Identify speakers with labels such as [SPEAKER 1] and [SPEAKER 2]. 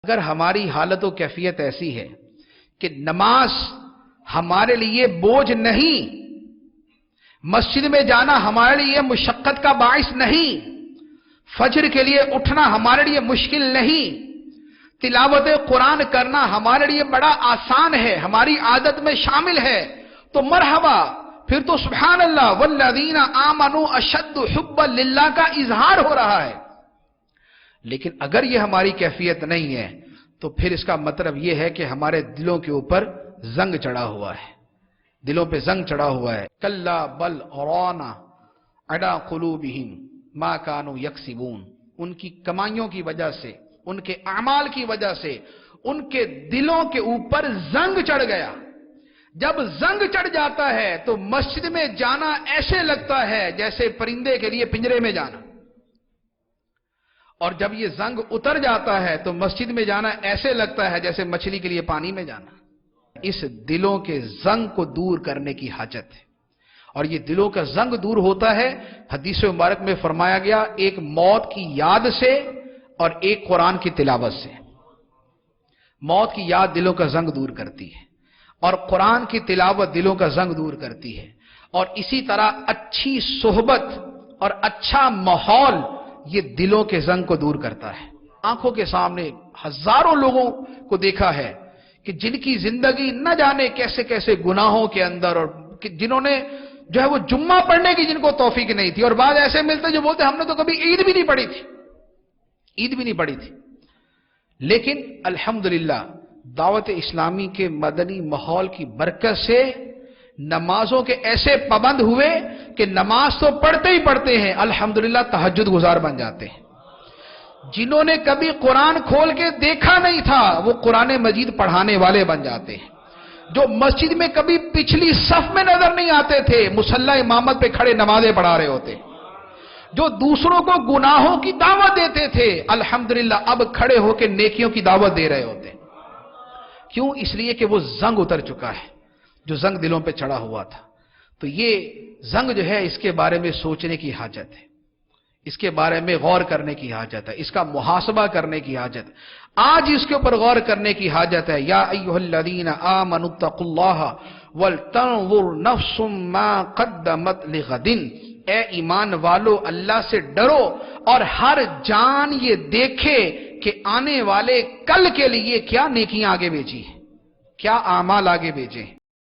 [SPEAKER 1] اگر ہماری حالت و کیفیت ایسی ہے کہ نماز ہمارے لیے بوجھ نہیں، مسجد میں جانا ہمارے لیے مشقت کا باعث نہیں، فجر کے لیے اٹھنا ہمارے لیے مشکل نہیں، تلاوت قرآن کرنا ہمارے لیے بڑا آسان ہے، ہماری عادت میں شامل ہے، تو مرحبا، پھر تو سبحان اللہ والذین آمنوا اشد حبا للہ کا اظہار ہو رہا ہے۔ لیکن اگر یہ ہماری کیفیت نہیں ہے تو پھر اس کا مطلب یہ ہے کہ ہمارے دلوں کے اوپر زنگ چڑھا ہوا ہے، دلوں پہ زنگ چڑھا ہوا ہے۔ کلا بل رانا علی قلوبہم ما کانوا یکسبون، ان کی کمائیوں کی وجہ سے، ان کے اعمال کی وجہ سے ان کے دلوں کے اوپر زنگ چڑھ گیا۔ جب زنگ چڑھ جاتا ہے تو مسجد میں جانا ایسے لگتا ہے جیسے پرندے کے لیے پنجرے میں جانا، اور جب یہ زنگ اتر جاتا ہے تو مسجد میں جانا ایسے لگتا ہے جیسے مچھلی کے لیے پانی میں جانا۔ اس دلوں کے زنگ کو دور کرنے کی حاجت ہے، اور یہ دلوں کا زنگ دور ہوتا ہے، حدیث مبارک میں فرمایا گیا، ایک موت کی یاد سے اور ایک قرآن کی تلاوت سے۔ موت کی یاد دلوں کا زنگ دور کرتی ہے اور قرآن کی تلاوت دلوں کا زنگ دور کرتی ہے، اور اسی طرح اچھی صحبت اور اچھا ماحول یہ دلوں کے زنگ کو دور کرتا ہے۔ آنکھوں کے سامنے ہزاروں لوگوں کو دیکھا ہے کہ جن کی زندگی نہ جانے کیسے کیسے گناہوں کے اندر، اور جنہوں نے جو ہے وہ جمعہ پڑھنے کی جن کو توفیق نہیں تھی، اور بعض ایسے ملتے جو بولتے ہم نے تو کبھی عید بھی نہیں پڑھی تھی، عید بھی نہیں پڑھی تھی۔ لیکن الحمدللہ دعوت اسلامی کے مدنی ماحول کی برکت سے نمازوں کے ایسے پابند ہوئے کہ نماز تو پڑھتے ہی پڑھتے ہیں، الحمدللہ تہجد گزار بن جاتے ہیں۔ جنہوں نے کبھی قرآن کھول کے دیکھا نہیں تھا وہ قرآن مجید پڑھانے والے بن جاتے ہیں۔ جو مسجد میں کبھی پچھلی صف میں نظر نہیں آتے تھے، مصلی امامت پہ کھڑے نمازیں پڑھا رہے ہوتے۔ جو دوسروں کو گناہوں کی دعوت دیتے تھے، الحمدللہ اب کھڑے ہو کے نیکیوں کی دعوت دے رہے ہوتے۔ کیوں؟ اس لیے کہ وہ زنگ اتر چکا ہے، جو زنگ دلوں پہ چڑھا ہوا تھا۔ تو یہ زنگ جو ہے اس کے بارے میں سوچنے کی حاجت ہے، اس کے بارے میں غور کرنے کی حاجت ہے، اس کا محاسبہ کرنے کی حاجت ہے، آج اس کے اوپر غور کرنے کی حاجت ہے۔ یا ایھا الذین آمنوا اتقوا اللہ ولتنظر نفس ما قدمت لغد، اے ایمان والو اللہ سے ڈرو اور ہر جان یہ دیکھے کہ آنے والے کل کے لیے کیا نیکیاں آگے بھیجی ہیں، کیا اعمال آگے بھیجے ہیں۔